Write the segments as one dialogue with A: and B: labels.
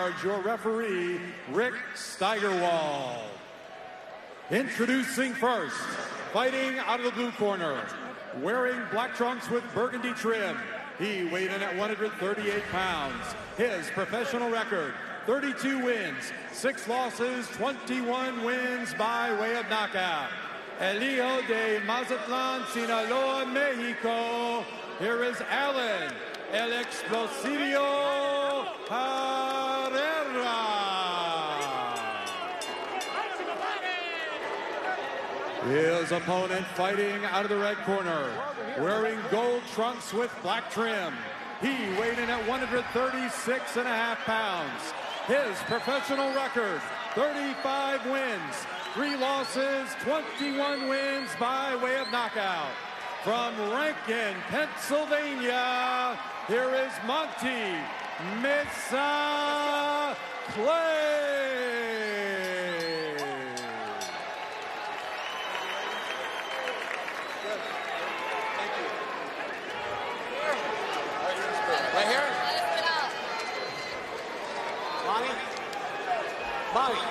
A: charge, your referee, Rick Steigerwald. Introducing first, fighting out of the blue corner, wearing black trunks with burgundy trim. He weighed in at 138 pounds. His professional record, 32 wins, 6 losses, 21 wins by way of knockout. El Hijo de Mazatlán, Sinaloa, Mexico. Here is Alan, El Explosivio Herrera. His opponent fighting out of the red corner, wearing gold trunks with black trim. He weighed in at 136.5 pounds. His professional record, 35 wins, 3 losses, 21 wins by way of knockout. From Rankin, Pennsylvania, here is Monty Meza Clay.
B: Right here? Monty? Monty?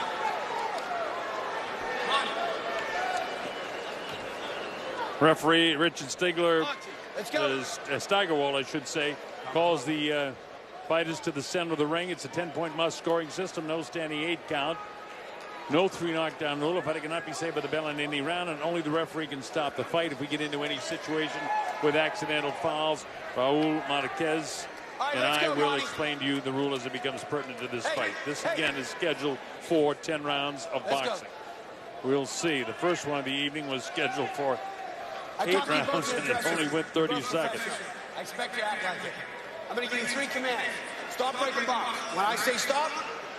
C: Referee Richard Steigerwald, I should say, calls the fighters to the center of the ring. It's a 10-point must scoring system, no standing 8 count. No 3 knockdown rule. A fighter cannot be saved by the bell in any round, and only the referee can stop the fight if we get into any situation with accidental fouls. Raul Marquez and I will explain to you the rule as it becomes pertinent to this fight. This, again, is scheduled for 10 rounds of boxing. We'll see. The first one of the evening was scheduled for 8 rounds, and it only went 30 seconds.
B: I expect you to act like it. I'm going to give you 3 commands. Stop breaking box. When I say stop,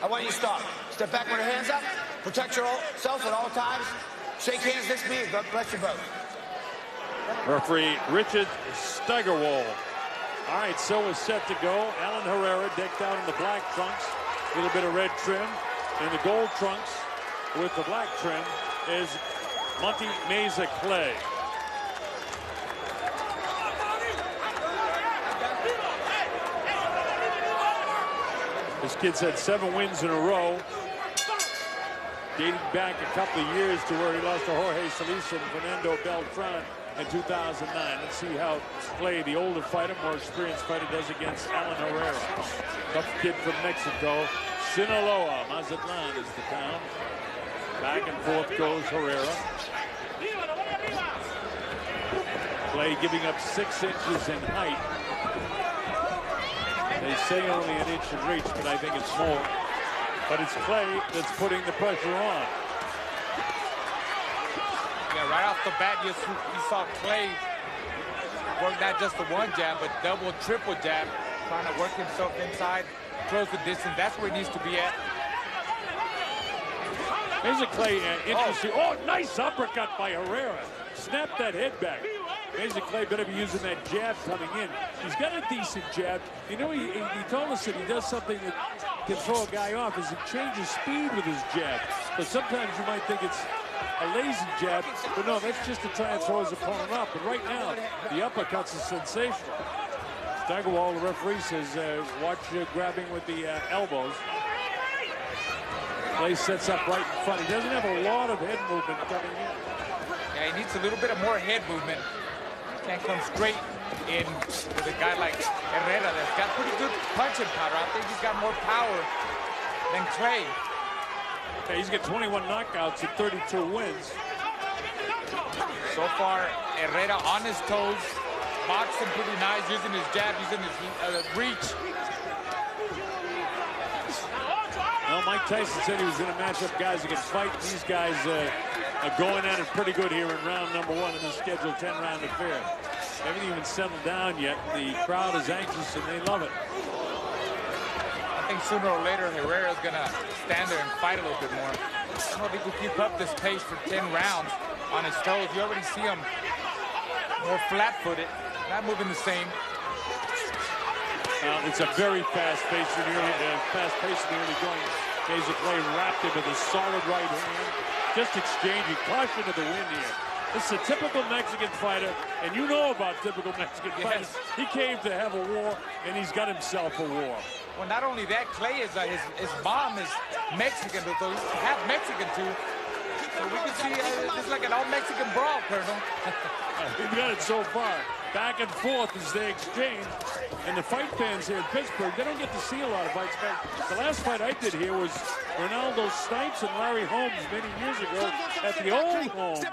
B: I want you to stop. Step back with your hands up. Protect yourself at all times. Shake hands this me. God bless you both.
C: Referee Richard Steigerwald. All right, so we're set to go. Alan Herrera decked out in the black trunks, a little bit of red trim. In the gold trunks with the black trim is Monty Meza Clay. This kid's had 7 wins in a row, dating back a couple of years to where he lost to Jorge Solis and Fernando Beltran in 2009. Let's see how Clay, the older fighter, more experienced fighter, does against Alan Herrera. Tough kid from Mexico. Sinaloa, Mazatlan is the town. Back and forth goes Herrera. Clay giving up 6 inches in height. They say only an inch in reach, but I think it's more. But it's Clay that's putting the pressure on.
D: Yeah, right off the bat, you saw Clay work not just the 1 jab, but double, triple jab, trying to work himself inside, close the distance. That's where he needs to be at.
C: Here's a Clay interesting. Oh, nice uppercut by Herrera. Snap that head back. Meza Clay better be using that jab coming in. He's got a decent jab. You know, he told us that he does something that can throw a guy off, is he changes speed with his jab. But sometimes you might think it's a lazy jab, but no, that's just to try and throw his opponent off. But right now, the uppercuts are sensational. Steigerwald, the referee, says, watch grabbing with the elbows. Clay sets up right in front. He doesn't have a lot of head movement coming in.
D: Yeah, he needs a little bit of more head movement. Can't come straight in with a guy like Herrera that's got pretty good punching power. I think he's got more power than Clay.
C: Yeah, he's got 21 knockouts and 32 wins.
D: So far, Herrera on his toes, boxing pretty nice, using his jab, using his reach.
C: Well, Mike Tyson said he was going to match up guys that can fight. These guys are going at it pretty good here in round number 1 in the scheduled 10-round affair. They haven't even settled down yet. The crowd is anxious and they love it.
D: I think sooner or later Herrera is going to stand there and fight a little bit more. I don't know if he can keep up this pace for 10 rounds on his toes. You already see him more flat-footed, not moving the same.
C: It's a very fast-paced in the early going. Meza Clay wrapped him with a solid right hand. Just exchanging. Caution to the wind here. This is a typical Mexican fighter, and you know about typical Mexican fighters. He came to have a war, and he's got himself a war.
D: Well, not only that, Clay is his mom is Mexican, so he's half Mexican too. So we can see it's like an all-Mexican brawl, Colonel.
C: We've got it so far. Back and forth as they exchange. And the fight fans here in Pittsburgh, they don't get to see a lot of fights. The last fight I did here was Ronaldo Snipes and Larry Holmes many years ago at the old home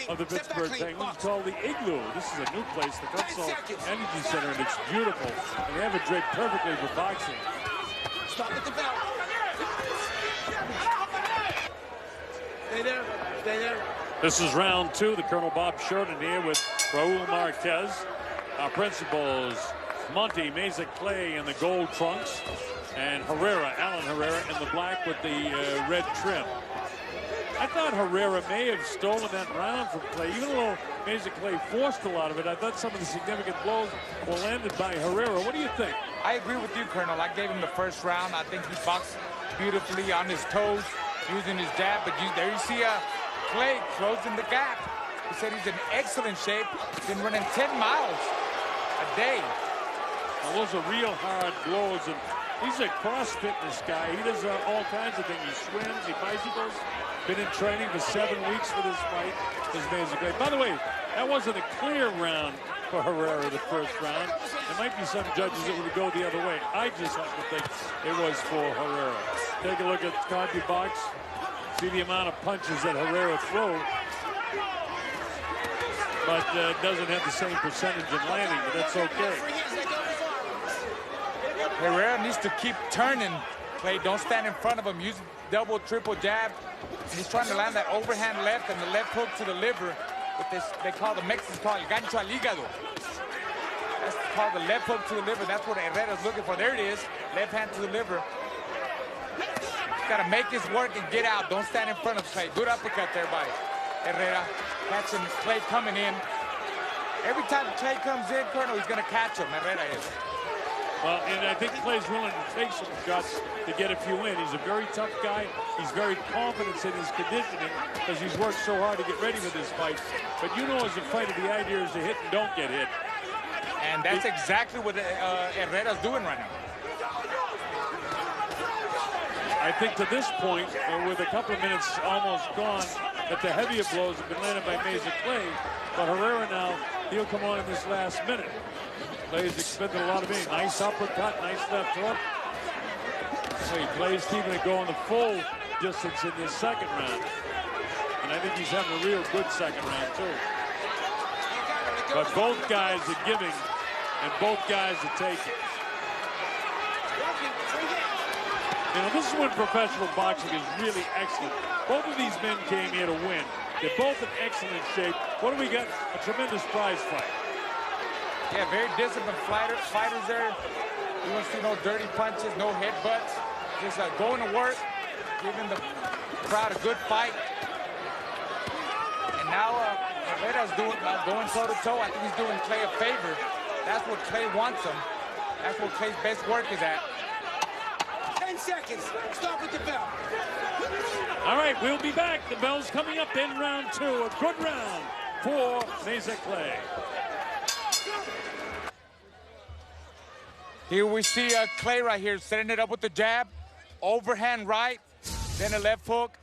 C: of the Pittsburgh Penguins called the Igloo. This is a new place, the Futsal Energy Center, and it's beautiful. And they have it draped perfectly for boxing.
B: Stop at the bell. Stay there. Stay there.
C: This is round 2. The Colonel Bob Sheridan here with Raul Marquez. Our principals, Monty, Meza Clay in the gold trunks, and Herrera, Alan Herrera in the black with the red trim. I thought Herrera may have stolen that round from Clay. Even though Meza Clay forced a lot of it, I thought some of the significant blows were landed by Herrera. What do you think?
D: I agree with you, Colonel. I gave him the first round. I think he boxed beautifully on his toes, using his jab. But there you see Clay closing the gap. He said he's in excellent shape. He's been running 10 miles a day.
C: Well, those are real hard blows, and he's a cross-fitness guy. He does all kinds of things. He swims, he bicycles. Been in training for 7 weeks for this fight. His name's great. By the way, that wasn't a clear round for Herrera, the first round. There might be some judges that would go the other way. I just happen to think it was for Herrera. Take a look at CompuBox. See the amount of punches that Herrera throws, but doesn't have the same percentage in landing, but that's okay.
D: Herrera needs to keep turning. Clay, don't stand in front of him. Use double, triple jab. He's trying to land that overhand left and the left hook to the liver with this, they call the Mexicans call el gancho al hígado. That's called the left hook to the liver. That's what Herrera's looking for. There it is, left hand to the liver. Got to make this work and get out. Don't stand in front of Clay. Good uppercut there by Herrera. Catching Clay coming in. Every time Clay comes in, Colonel, he's going to catch him. Herrera is.
C: Well, and I think Clay's willing to take some shots to get a few in. He's a very tough guy. He's very confident in his conditioning because he's worked so hard to get ready for this fight. But you know, as a fighter, the idea is to hit and don't get hit.
D: And that's exactly what Herrera's doing right now.
C: I think to this point, with a couple of minutes almost gone, that the heavier blows have been landed by Meza Clay. But Herrera now, he'll come on in this last minute. Clay's expended a lot of energy. Nice uppercut, nice left hook. So Clay's keeping it going the full distance in this second round. And I think he's having a real good second round, too. But both guys are giving, and both guys are taking. You know, this is when professional boxing is really excellent. Both of these men came here to win. They're both in excellent shape. What do we got? A tremendous prize fight.
D: Yeah, very disciplined fighters there. You won't see no dirty punches, no headbutts. Just going to work, giving the crowd a good fight. And now Herrera's going toe-to-toe. I think he's doing Clay a favor. That's what Clay wants him. That's what Clay's best work is at.
B: 10 seconds. Stop with the bell.
C: All right, we'll be back. The bell's coming up in round 2. A good round for Meza Clay.
D: Here we see Clay right here setting it up with the jab, overhand right, then a left hook.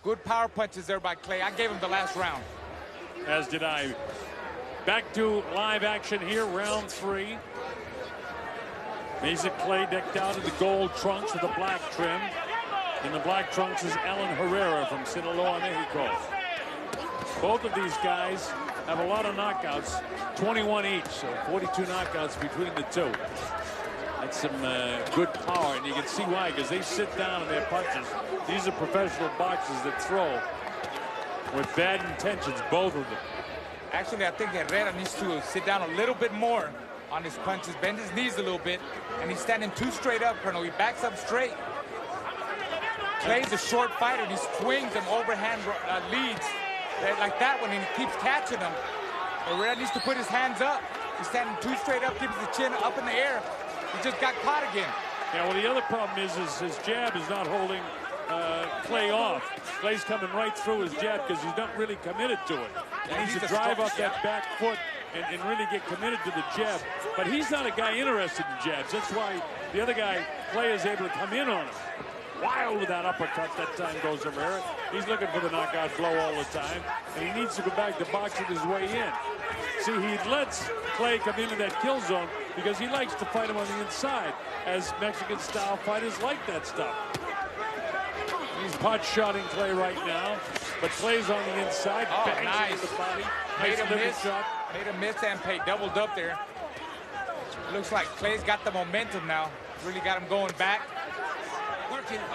D: Good power punches there by Clay. I gave him the last round.
C: As did I. Back to live action here, round 3. Meza Clay decked out in the gold trunks with the black trim. In the black trunks is Alan Herrera from Sinaloa, Mexico. Both of these guys have a lot of knockouts, 21 each, so 42 knockouts between the two. That's some good power, and you can see why, because they sit down in their punches. These are professional boxers that throw with bad intentions, both of them.
D: Actually, I think Herrera needs to sit down a little bit more on his punches, bend his knees a little bit, and he's standing too straight up, Colonel. He backs up straight. Clay's a short fighter, and he swings and overhand leads like that one, and he keeps catching them. Herrera needs to put his hands up. He's standing too straight up, keeps the chin up in the air. He just got caught again.
C: Yeah, well, the other problem is his jab is not holding Clay off. Clay's coming right through his jab because he's not really committed to it. He needs to drive up that back foot and really get committed to the jab. But he's not a guy interested in jabs. That's why the other guy, Clay, is able to come in on him. Wild with that uppercut that time goes Herrera. He's looking for the knockout blow all the time, and he needs to go back to boxing his way in. See, he lets Clay come into that kill zone because he likes to fight him on the inside, as Mexican-style fighters like that stuff. He's pot-shotting Clay right now, but Clay's on the inside.
D: Oh,
C: nice. The body.
D: Made a miss. Made a miss and paid doubled up there. Looks like Clay's got the momentum now. Really got him going back.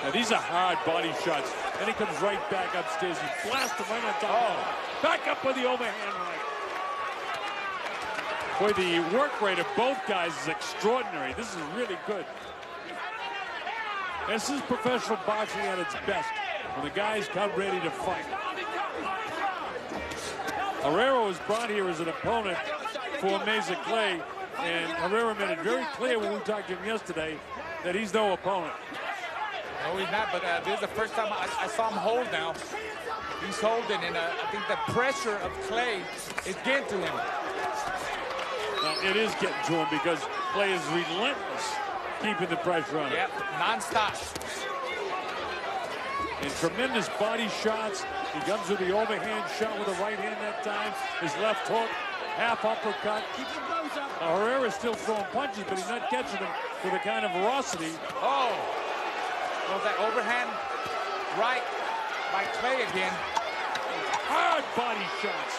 C: Now, these are hard body shots. Then he comes right back upstairs. He blasts him right on top. Oh. Back up with the overhand right. Boy, the work rate of both guys is extraordinary. This is really good. This is professional boxing at its best, when the guys come ready to fight. Herrera was brought here as an opponent for Meza Clay, and Herrera made it very clear when we talked to him yesterday that he's no opponent.
D: No, he's not, but this is the first time I saw him hold now. He's holding, and I think the pressure of Clay is getting to him.
C: Now, it is getting to him because Clay is relentless keeping the pressure on him.
D: Yep, non-stop.
C: And tremendous body shots. He comes with the overhand shot with the right hand that time. His left hook, half uppercut. Herrera's still throwing punches, but he's not catching them with the kind of ferocity.
D: Oh! Well, that overhand right by Clay again.
C: Hard body shots.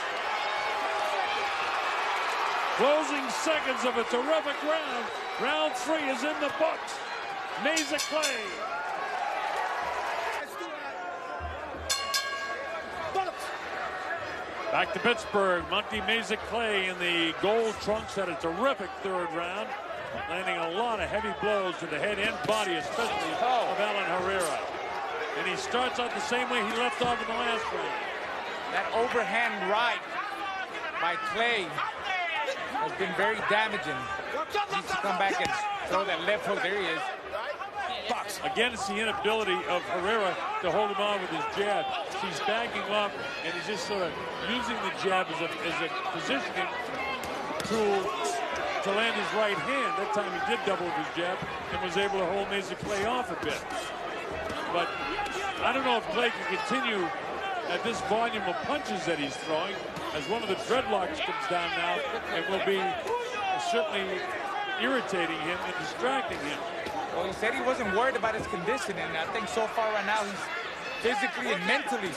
C: Closing seconds of a terrific round. Round 3 is in the books. Meza Clay. Back to Pittsburgh. Monty Meza Clay in the gold trunks had a terrific third round, landing a lot of heavy blows to the head and body, especially of Alan Herrera. And he starts out the same way he left off in the last round.
D: That overhand right by Clay has been very damaging. He needs to come back and throw that left hook. There he is.
C: Box. Again, it's the inability of Herrera to hold him on with his jab. He's backing up, and he's just sort of using the jab as a positioning tool to land his right hand. That time he did double with his jab and was able to hold Meza Clay off a bit. But I don't know if Clay can continue at this volume of punches that he's throwing, as one of the dreadlocks comes down now and will be certainly irritating him and distracting him.
D: Well, he said he wasn't worried about his condition, and I think so far right now he's physically and mentally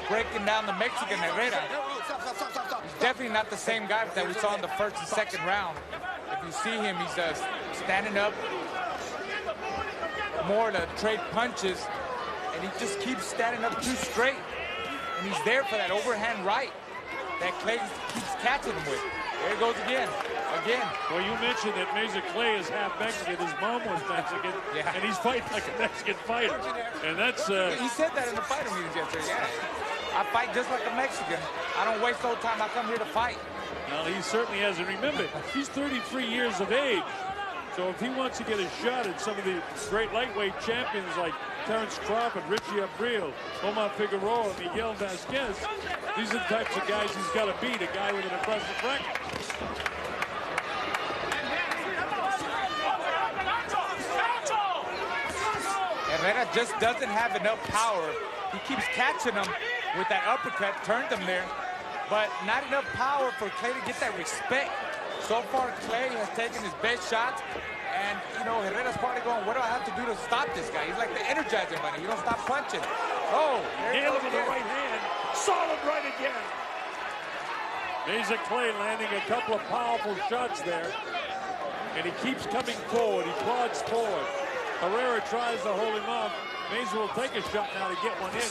D: breaking down the Mexican Herrera. He's definitely not the same guy that we saw in the first and second round. If you see him, he's standing up more to trade punches, and he just keeps standing up too straight. And he's there for that overhand right that Clay keeps catching him with. There he goes again.
C: Well, you mentioned that Meza Clay is half Mexican. His mom was Mexican, and he's fighting like a Mexican fighter. And that's...
D: He said that in the fighter meetings yesterday, yeah. I fight just like a Mexican. I don't waste no time. I come here to fight.
C: Well, he certainly hasn't. Remember, he's 33 years of age. So if he wants to get a shot at some of the great lightweight champions like Terrence Crawford, Richie Abril, Omar Figueroa, Miguel Vasquez, these are the types of guys he's got to beat, a guy with an impressive record.
D: Herrera just doesn't have enough power. He keeps catching him with that uppercut, turned him there, but not enough power for Clay to get that respect. So far, Clay has taken his best shots, and, you know, Herrera's probably going, what do I have to do to stop this guy? He's like the Energizer Bunny. You don't stop punching. Oh,
C: nailed him with the right hand. Solid right again. Meza Clay landing a couple of powerful shots there, and he keeps coming forward. He plods forward. Herrera tries to hold him off. Meza will take a shot now to get one in.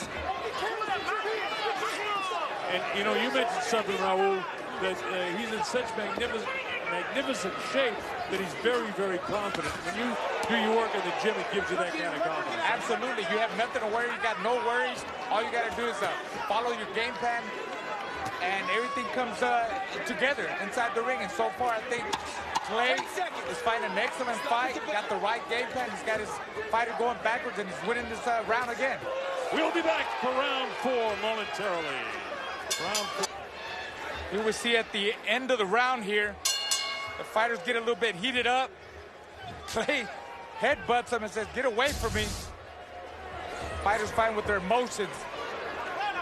C: And, you know, you mentioned something, Raul, that he's in such magnificent shape that he's very, very confident. When you do your work in the gym, it gives you that kind of confidence.
D: Absolutely. You have nothing to worry. You got no worries. All you got to do is follow your game plan, and everything comes together inside the ring. And so far, I think Clay is fighting an excellent fight. Got the right game plan. He's got his fighter going backwards, and he's winning this round again.
C: We'll be back for round 4 momentarily. Round 4.
D: You will see at the end of the round here, the fighters get a little bit heated up. Clay headbutts him and says, "Get away from me." Fighters fighting with their emotions.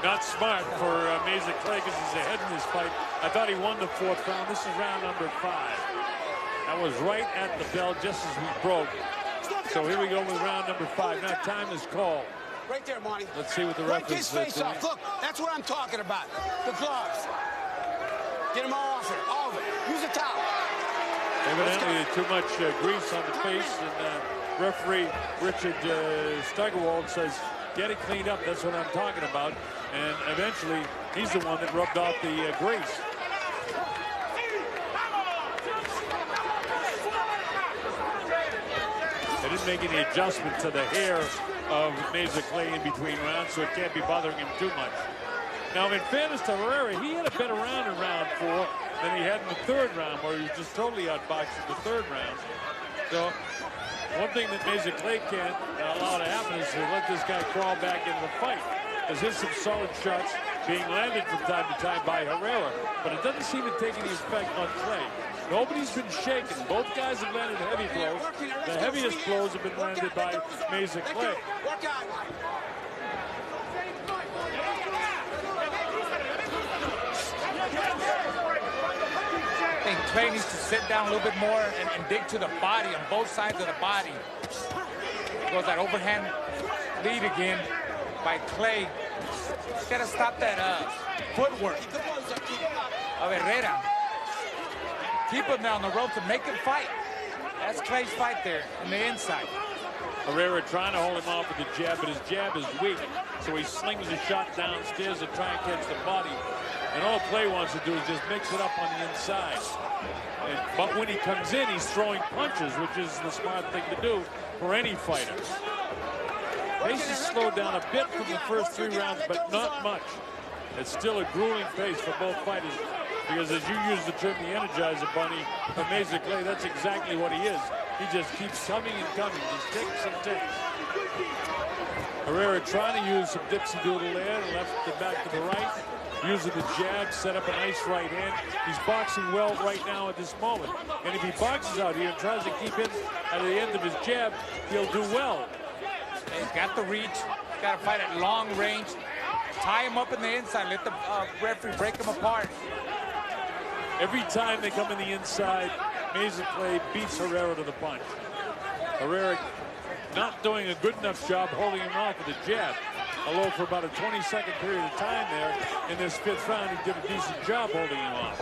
C: Not smart for Meza Clay because he's ahead in this fight. I thought he won the 4th round. This is round number 5. That was right at the bell just as we broke. So here we go with round number 5. Now time is called.
B: Right there, Monty.
C: Let's see what the
B: Wipe
C: referees
B: his face off. Look, that's what I'm talking about. The gloves. Get him all off it. All of it. Use a towel.
C: Evidently too much grease on the face, and referee Richard Steigerwald says, "Get it cleaned up." That's what I'm talking about. And eventually, he's the one that rubbed off the grease. They didn't make any adjustment to the hair of Meza Clay in between rounds, so it can't be bothering him too much. Now, in fairness to Herrera, he had a better round in round 4 than he had in the 3rd round, where he was just totally outboxed in the 3rd round. So, one thing that Meza Clay can't allow to happen is to let this guy crawl back into the fight. There's just some solid shots being landed from time to time by Herrera, but it doesn't seem to take any effect on Clay. Nobody's been shaken. Both guys have landed heavy blows. The heaviest blows have been landed by Meza Clay.
D: I think Clay needs to sit down a little bit more and dig to the body, on both sides of the body. Goes that overhand lead again by Clay. Got to stop that footwork of Herrera. Keep him down the ropes and make him fight. That's Clay's fight there on the inside.
C: Herrera trying to hold him off with the jab, but his jab is weak, so he slings a shot downstairs to try and catch the body. And all Clay wants to do is just mix it up on the inside. But when he comes in, he's throwing punches, which is the smart thing to do for any fighter. Pace has slowed down a bit from the first 3 rounds, but not much. It's still a grueling pace for both fighters, because as you use the term the Energizer Bunny, for Meza Clay, that's exactly what he is. He just keeps coming and coming, just ticks and ticks. Herrera trying to use some dipsy doodle there, left to back to the right, using the jab, set up a nice right hand. He's boxing well right now at this moment. And if he boxes out here and tries to keep in at the end of his jab, he'll do well.
D: He's got the reach, got to fight at long range. Tie him up in the inside, let the referee break him apart.
C: Every time they come in the inside, Meza Clay beats Herrera to the punch. Herrera not doing a good enough job holding him off with a jab. Although for about a 20-second period of time there in this 5th round, he did a decent job holding him off.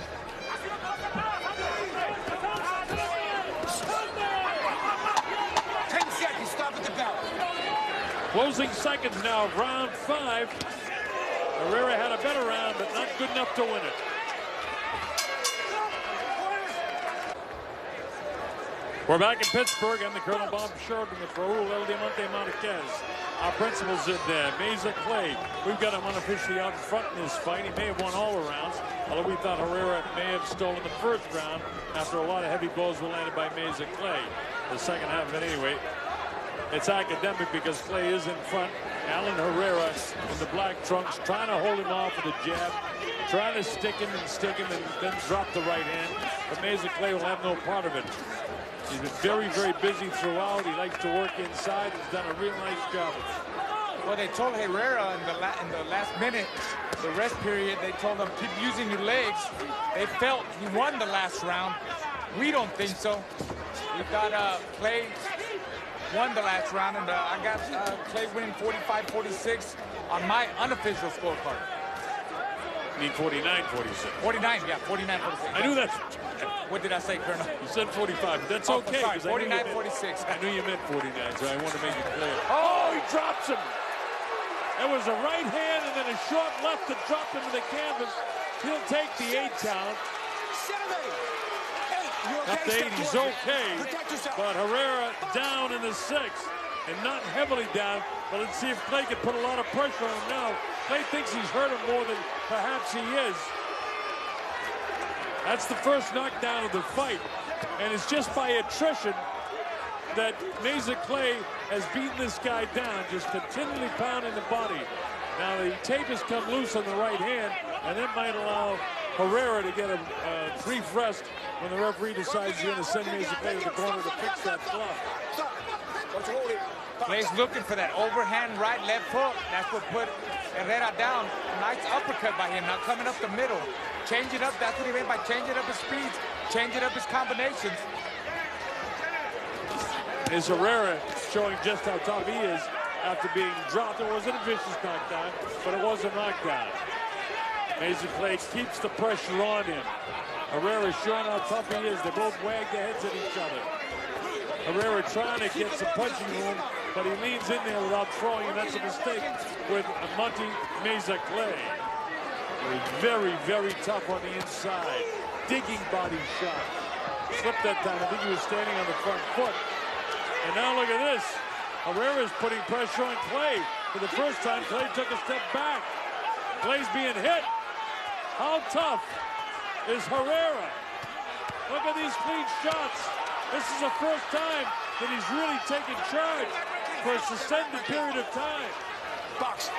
C: Closing seconds now of round 5. Herrera had a better round, but not good enough to win it. We're back in Pittsburgh. I'm the Colonel Bob Sheridan with Raul El Diamante Marquez. Our principal's in Meza Clay. We've got him unofficially out in front in this fight. He may have won all the rounds, although we thought Herrera may have stolen the 1st round after a lot of heavy blows were landed by Meza Clay. The second half of it anyway. It's academic because Clay is in front. Alan Herrera in the black trunks trying to hold him off with a jab, trying to stick him and then drop the right hand. But Meza Clay will have no part of it. He's been very, very busy throughout. He likes to work inside. He's done a real nice job.
D: Well, they told Herrera in the last minute, the rest period, they told him, keep using your legs. They felt he won the last round. We don't think so. We've got Clay won the last round, and I got Clay winning 45-46 on my unofficial scorecard.
C: You mean 49-46?
D: 49, yeah, 49-46.
C: I knew that.
D: What did I say, Colonel?
C: You said 45, but that's okay.
D: 49-46.
C: I knew you meant 49, so I want to make it clear. Oh, he drops him. There was a right hand and then a short left that dropped him to the canvas. He'll take the 8 count. Up to 8, he's okay. But Herrera down in the 6th, and not heavily down. But let's see if Clay can put a lot of pressure on him now. Clay thinks he's hurt him more than perhaps he is. That's the first knockdown of the fight. And it's just by attrition that Meza Clay has beaten this guy down, just continually pounding the body. Now the tape has come loose on the right hand, and that might allow Herrera to get a brief rest when the referee decides he's going to send Meza Clay to the corner to fix that glove.
D: Clay's looking for that overhand right left hook. That's what put Herrera down. Nice uppercut by him, now coming up the middle. Change it up, that's what he meant by changing up his speeds, changing up his combinations.
C: Is Herrera showing just how tough he is after being dropped. It wasn't a vicious knockdown, but it was a knockdown. Meza Clay keeps the pressure on him. Herrera showing how tough he is. They both wag their heads at each other. Herrera trying to get some punching room, but he leans in there without throwing, and that's a mistake with Monty Meza Clay. Very, very tough on the inside. Digging body shot. Slipped that time. I think he was standing on the front foot. And now look at this. Herrera's putting pressure on Clay. For the first time, Clay took a step back. Clay's being hit. How tough is Herrera? Look at these clean shots. This is the first time that he's really taken charge for a suspended period of time.
B: Box.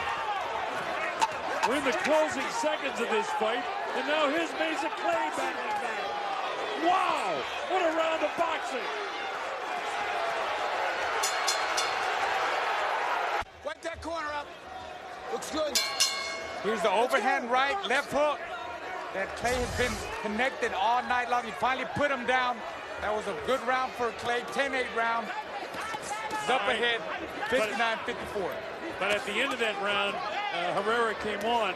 C: We're in the closing seconds of this fight, and now here's Meza Clay battling back. Wow! What a round of boxing!
B: Wipe that corner up. Looks good.
D: Here's the overhand right, left hook. That Clay has been connected all night long. He finally put him down. That was a good round for Clay, 10-8 round. He's up ahead, 59-54.
C: But at the end of that round, Herrera came on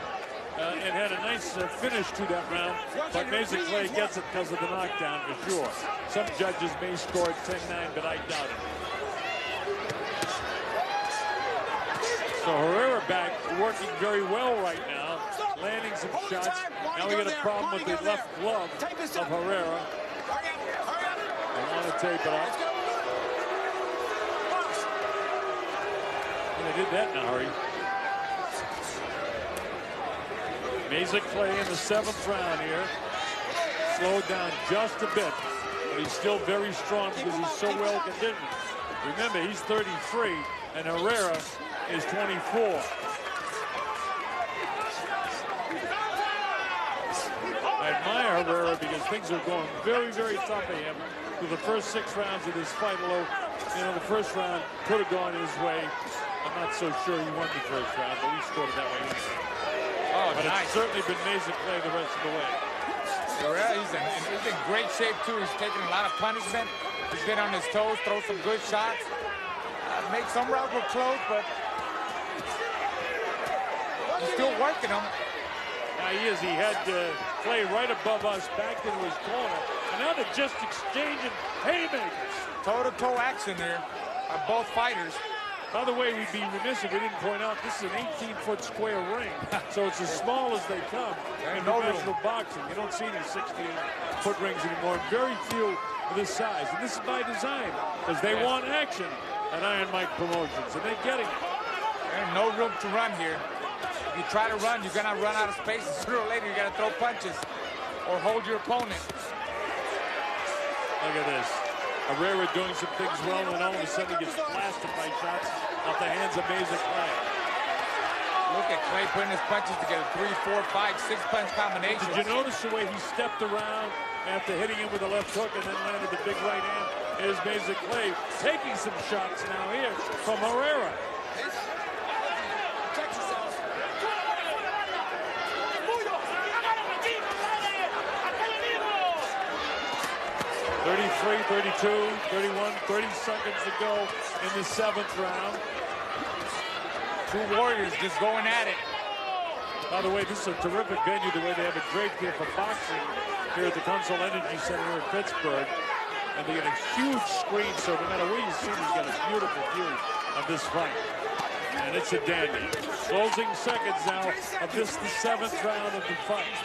C: and had a nice finish to that round. But Meza Clay gets it because of the knockdown for sure. Some judges may score it 10-9, but I doubt it. So Herrera back working very well right now, landing some shots. Now we got a problem with the left glove of Herrera. They want to tape it up. And they did that in a hurry. Meza Clay in the 7th round here. Slowed down just a bit, but he's still very strong because he's so well conditioned. Remember, he's 33, and Herrera is 24. I admire Herrera because things are going very, very tough for him through the first 6 rounds of this fight. Although, you know, the first round could have gone his way. I'm not so sure he won the first round, but he scored it that way.
D: Oh,
C: but
D: nice.
C: it's certainly been Meza Clay the rest of the way.
D: Herrera, he's in great shape, too. He's taking a lot of punishment. He's been on his toes, throw some good shots. Make some rounds look close, but he's still working them.
C: Now he is. He had Clay right above us, back into his corner. And now they're just exchanging haymakers.
D: Toe-to-toe action there by both fighters.
C: By the way, we'd be remiss if we didn't point out this is an 18-foot square ring. So it's as small as they come in professional boxing. You don't see any 16-foot rings anymore. Very few of this size. And this is by design because they want action at Iron Mike Promotions, and they're getting it.
D: There's no room to run here. If you try to run, you're going to run out of space. And sooner or later, you got to throw punches or hold your opponent.
C: Look at this. Herrera doing some things well, and all of a sudden he gets blasted by shots off the hands of Meza Clay.
D: Look at Clay putting his punches together. 3, 4, 5, 6 punch combinations.
C: Did you notice the way he stepped around after hitting him with a left hook and then landed the big right hand? Here's Meza Clay taking some shots now here from Herrera. 33, 32, 31, 30 seconds to go in the 7th round.
D: 2 warriors just going at it.
C: By the way, this is a terrific venue, the way they have it draped here for boxing here at the Consol Energy Center here in Pittsburgh. And they got a huge screen, so no matter where you see it, you got a beautiful view of this fight. And it's a dandy. Closing seconds now of this, the 7th round of the fight.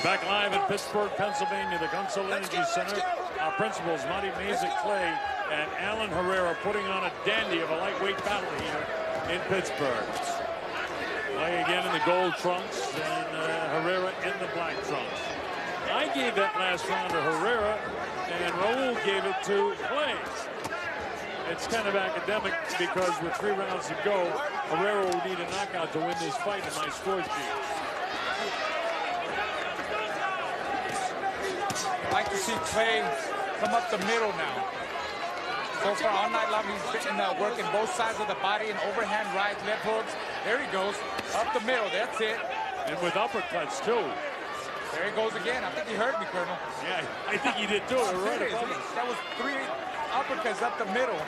C: Back live in Pittsburgh, Pennsylvania, the Consol Energy Center. Our principals, Monty Meza Clay and Alan Herrera putting on a dandy of a lightweight battle here in Pittsburgh. Clay again in the gold trunks and Herrera in the black trunks. I gave that last round to Herrera and Raul gave it to Clay. It's kind of academic because with 3 rounds to go, Herrera will need a knockout to win this fight in my score sheet.
D: I'd like to see Clay come up the middle now. So far all night long, he's been working both sides of the body and overhand rights, left hooks. There he goes, up the middle, that's it.
C: And with uppercuts, too.
D: There he goes again. I think he heard me, Colonel.
C: Yeah, I think he did, too. Right.
D: That was 3 uppercuts up the middle.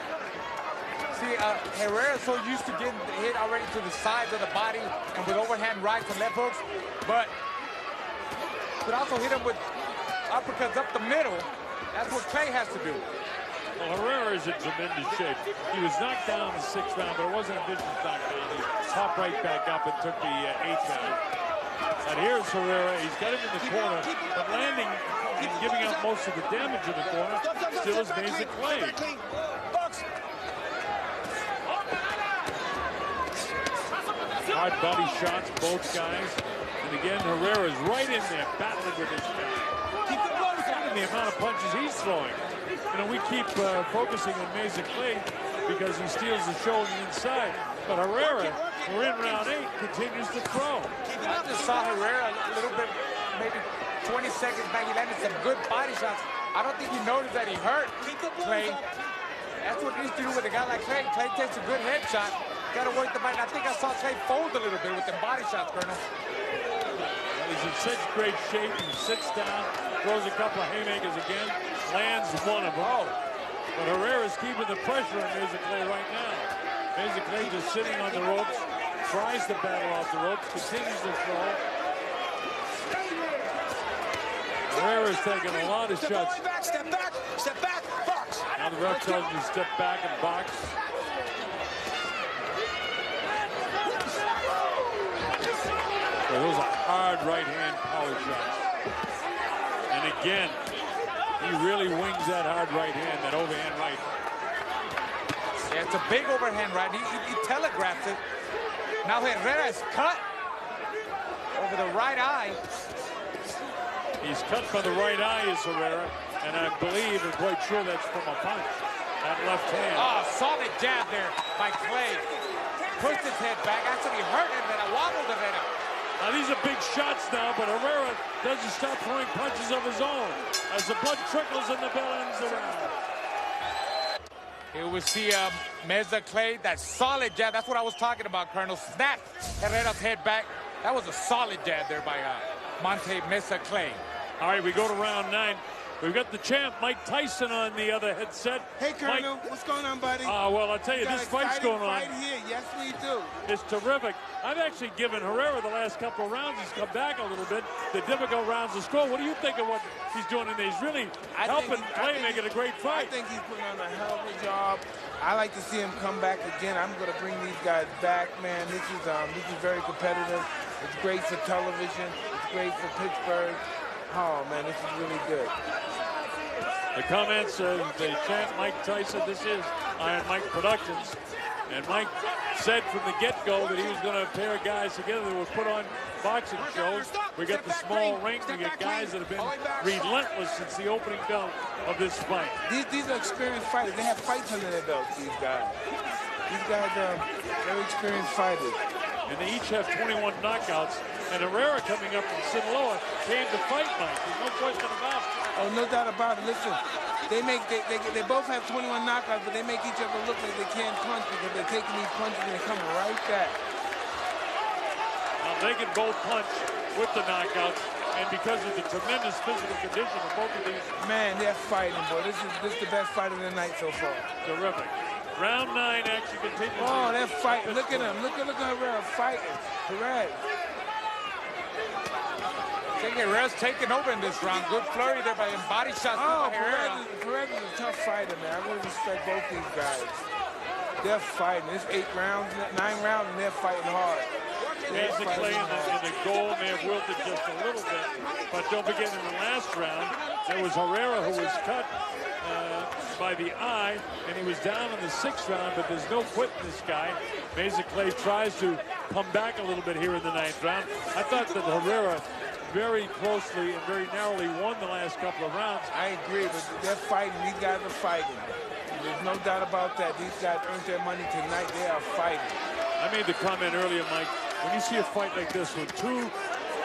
D: See, Herrera's so used to getting hit already to the sides of the body and with overhand rights and left hooks, but could also hit him with uppercuts up the middle. That's what Clay has to do.
C: Well, Herrera is in tremendous shape. He was knocked down in the 6th round, but it wasn't a vicious knockdown. He popped right back up and took the 8th round. And here's Herrera. He's got him in the corner, but landing and giving up most of the damage in the corner still is Meza Clay. Hard body shots, both guys. And again, Herrera's right in there, battling with this guy. Look at the amount of punches he's throwing. You know, we keep focusing on Meza Clay because he steals the show on the inside. But Herrera, we're in round 8, continues to throw.
D: I just saw Herrera a little bit, maybe 20 seconds back. He landed some good body shots. I don't think he noticed that he hurt Clay. That's what he needs to do with a guy like Clay. Clay takes a good headshot. Got to work the body. I think I saw Clay fold a little bit with the body shots, Colonel.
C: Well, he's in such great shape. He sits down, throws a couple of haymakers again, lands one of them. Oh. But Herrera's keeping the pressure on Meza Clay right now. Meza Clay just sitting on the ropes, tries to battle off the ropes, continues to throw. Herrera's taking a lot of shots.
B: Step back, box.
C: Now the ref tells him to step back and box. So those are hard right-hand power shots. And again, he really wings that hard right hand, that overhand right.
D: Yeah, it's a big overhand right. He telegraphs it. Now Herrera is cut over the right eye.
C: He's cut by the right eye, is Herrera. And I believe and quite sure that's from a punch. That left hand.
D: Oh, solid jab there by Clay. Pushed his head back. Actually hurt Herrera, wobbled Herrera.
C: Now these are big shots now, but Herrera doesn't stop throwing punches of his own as the blood trickles and the bell ends the round.
D: Here we see Meza Clay, that solid jab. That's what I was talking about, Colonel. Snap Herrera's head back. That was a solid jab there by Monty Meza Clay.
C: All right, we go to round 9. We've got the champ, Mike Tyson, on the other headset.
E: Hey, Colonel, what's going on, buddy?
C: Well, I'll tell you, this fight's going on.
E: Fight here. Yes, we do.
C: It's terrific. I've actually given Herrera the last couple of rounds. He's come back a little bit. The difficult rounds to score. What do you think of what he's doing in there? He's really helping Clay make it a great fight.
E: I think he's putting on a hell of a job. I like to see him come back again. I'm going to bring these guys back, man. This is very competitive. It's great for television. It's great for Pittsburgh. Oh, man, this is really good.
C: The comments of the champ, Mike Tyson, this is Iron Mike Productions. And Mike said from the get-go that he was going to pair guys together that would put on boxing shows. We got the small ring. We got guys that have been relentless since the opening bell of this fight.
E: These are experienced fighters. They have fights under their belts, these guys. These guys are very experienced fighters.
C: And they each have 21 knockouts. And Herrera, coming up from Sinaloa, came to fight Mike. There's no question about it.
E: Oh, no doubt about it. Listen, they both have 21 knockouts, but they make each other look like they can't punch because they're taking these punches and they're coming right back.
C: Now, they can both punch with the knockouts, and because of the tremendous physical condition of both of these.
E: Man, they're fighting, boy. This is the best fight of the night so far.
C: Terrific. Round 9 action continues.
E: Oh, they're fighting. Look at him. Look at Herrera fighting. Perez.
D: I think Herrera's taking over in this round. Good flurry there by him. Body shots by Herrera.
E: Perez is a tough fighter, man. I really respect both these guys. They're fighting. It's 9 rounds, and they're fighting hard.
C: Meza Clay in the goal may have wilted just a little bit, but don't forget in the last round, there was Herrera who was cut by the eye, and he was down in the 6th round, but there's no quit in this guy. Meza Clay tries to come back a little bit here in the 9th round. I thought that Herrera very closely and very narrowly won the last couple of rounds.
E: I agree, but they're fighting. These guys are fighting. There's no doubt about that. These guys earned their money tonight. They are fighting.
C: I made the comment earlier, Mike, when you see a fight like this when two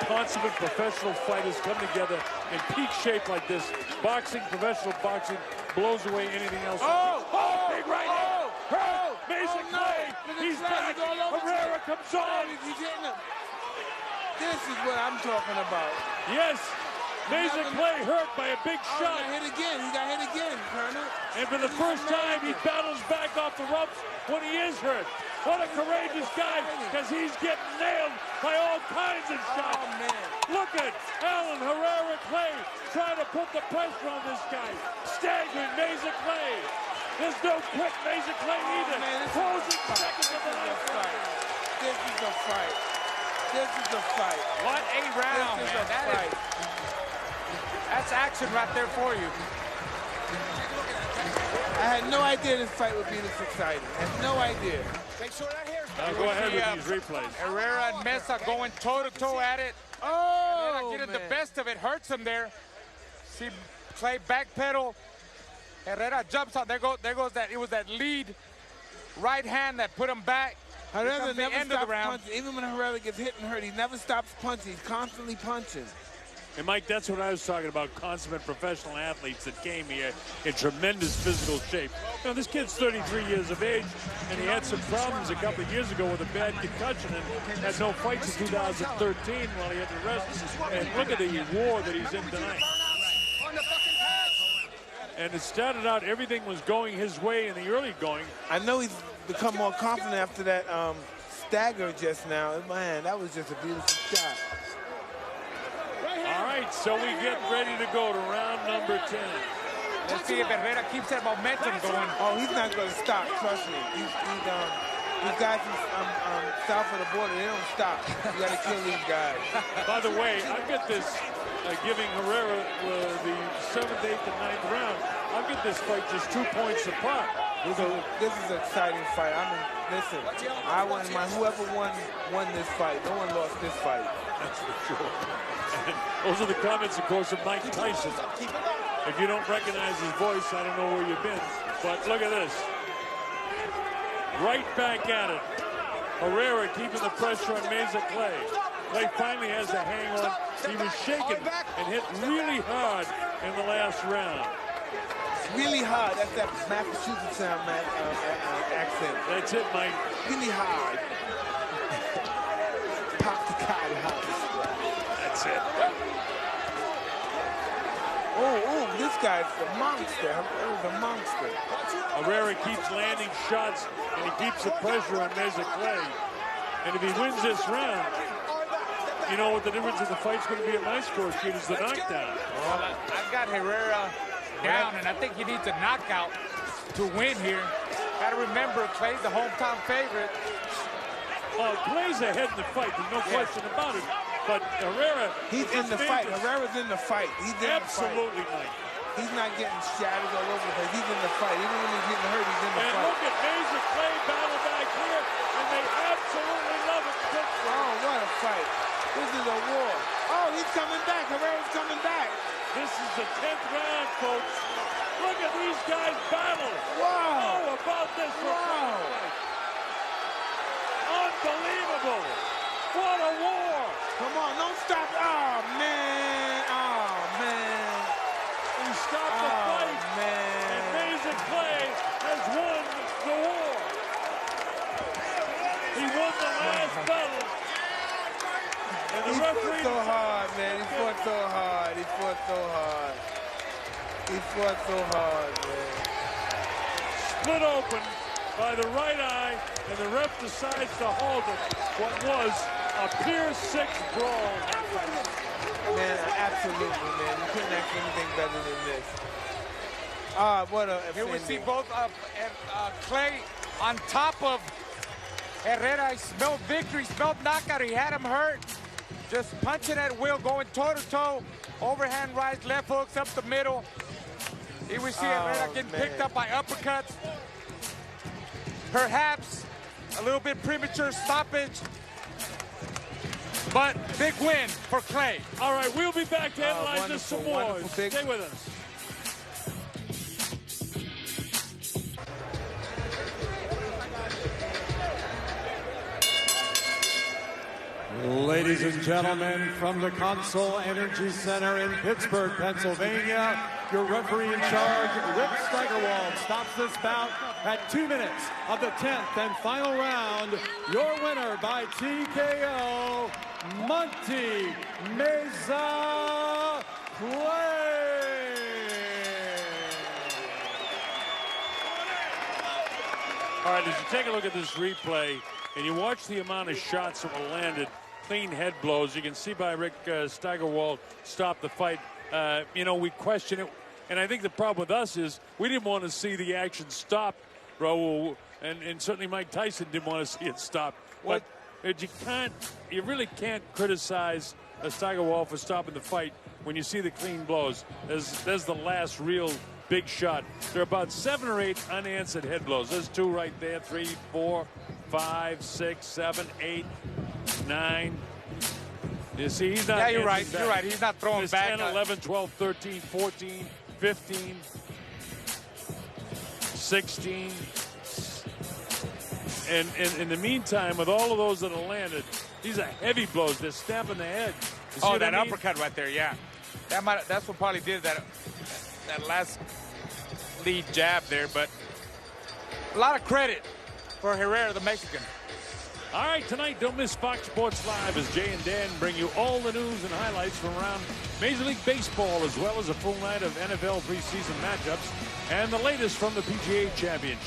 C: consummate professional fighters come together in peak shape like this, professional boxing blows away anything else. Big right hand. Meza Clay, he's back. Herrera comes on.
E: He's hitting him. This is what I'm talking about.
C: Yes. Meza Clay hurt by a big shot.
E: He got hit again, Colonel.
C: And for the first time, he battles back off the ropes when he is hurt. What a courageous guy, because he's getting nailed by all kinds of shots.
E: Oh, man.
C: Look at Alan Herrera Clay trying to put the pressure on this guy. Staggering Meza Clay. There's no quick Meza Clay either. Closing seconds of the last fight.
E: This is a fight. This is a fight.
D: What a round,
E: This is
D: man.
E: a fight.
D: That's action right there for you.
E: I had no idea this fight would be this exciting. I had no idea.
B: Make sure that hair's
C: Go ahead with these replays.
D: Herrera and Meza going toe-to-toe at it.
E: Oh,
D: Getting
E: man.
D: the best of it, hurts him there. See Clay backpedal. Herrera jumps out. There goes that. It was that lead right hand that put him back.
E: Herrera
D: the
E: never
D: end of the
E: stops
D: round.
E: punching. Even when Herrera gets hit and hurt, he never stops punching. He's constantly punching.
C: And Mike, that's what I was talking about, consummate professional athletes that came here in tremendous physical shape. You know, this kid's 33 years of age, and he had some problems a couple of years ago with a bad concussion and had no fights in 2013 while he had the rest. And look at the war that he's in tonight. And it started out, everything was going his way in the early going.
E: I know he's become more confident after that stagger just now. Man, that was just a beautiful shot.
C: All right, so we get ready to go to round number 10.
D: Let's see if Herrera keeps that momentum going.
E: Oh, he's not going to stop. Trust me. These guys from south of the border, they don't stop. You got to kill these guys.
C: By the way, I've got this giving Herrera the 7th, 8th, and 9th round. I'll get this fight just 2 points apart.
E: This is an exciting fight. I mean, listen, whoever won this fight, no one lost this fight.
C: That's for sure. And those are the comments, of course, of Mike Tyson. If you don't recognize his voice, I don't know where you've been. But look at this. Right back at it. Herrera keeping the pressure on Meza Clay. Clay finally has a hang on. He was shaken and hit really hard in the last round.
E: Really hard. That's that Massachusetts sound, accent.
C: That's it, Mike.
E: Really hard. Pop the cotton house.
C: That's it.
E: Oh, this guy's a monster. That was a monster.
C: Herrera keeps landing shots, and he keeps the pressure on Meza Clay. And if he wins this round, you know what the difference in the fight's going to be at my score sheet is the knockdown.
D: Well, I've got Herrera down, and I think he needs a knockout to win here. Got to remember, Clay's the hometown favorite.
C: Well, Clay's ahead in the fight. There's no question about it. But Herrera,
E: he's in the fight. Herrera's in the fight. He's in
C: absolutely,
E: the fight.
C: Mike.
E: He's not getting shattered all over the place. He's in the fight. Even when he's getting hurt, he's in the fight.
C: And look at Meza Clay battle back here, and they absolutely love it.
E: Oh, what a fight. This is a war. Oh, he's coming back. Herrera's coming back.
C: This is the 10th round, folks. Look at these guys battle.
E: Wow.
C: How about this?
E: Wow.
C: Unbelievable. What a war.
E: Come on, don't stop. Oh, man. Oh, man.
C: He stopped the fight.
E: Man.
C: And Meza Clay has won the war. He won the last battle. And the referee
E: fought so hard, man. He fought so hard. He fought so hard. He fought so hard, man.
C: Split open by the right eye, and the ref decides to halt it. What was a Pier 6 brawl.
E: Man, absolutely, man. You couldn't ask anything better than this. Ah, what a...
D: Here we see both Clay on top of Herrera. He smelled victory, smelled knockout. He had him hurt. Just punching at will, going toe-to-toe. Overhand rights, left hooks up the middle. Here we see Herrera getting picked up by uppercuts. Perhaps a little bit premature stoppage. But big win for Clay.
C: All right, we'll be back to analyze this some more. Stay with us.
A: Ladies and gentlemen, from the Consol Energy Center in Pittsburgh, Pennsylvania, your referee in charge, Rick Steigerwald, stops this bout at 2 minutes of the 10th and final round. Your winner by TKO, Monty Meza Clay.
C: All right, as you take a look at this replay and you watch the amount of shots that were landed, clean head blows, you can see by Rick Steigerwald stop the fight. You know, we question it. And I think the problem with us is we didn't want to see the action stop, Raul, and certainly Mike Tyson didn't want to see it stop. But you really can't criticize Steigerwald for stopping the fight when you see the clean blows. There's the last real big shot. There are about 7 or 8 unanswered head blows. There's 2 right there, 3, 4, 5, 6, 7, 8, 9. You see, he's not.
D: Yeah, you're right. You're right. He's not throwing back.
C: 10, 11, 12, 13, 14, 15, 16. And in the meantime, with all of those that are landed, these are heavy blows. They're stamping the head.
D: Oh, that uppercut right there, yeah. That's what probably did that last lead jab there. But a lot of credit for Herrera, the Mexican.
C: All right, tonight, don't miss Fox Sports Live as Jay and Dan bring you all the news and highlights from around Major League Baseball, as well as a full night of NFL preseason matchups and the latest from the PGA Championship.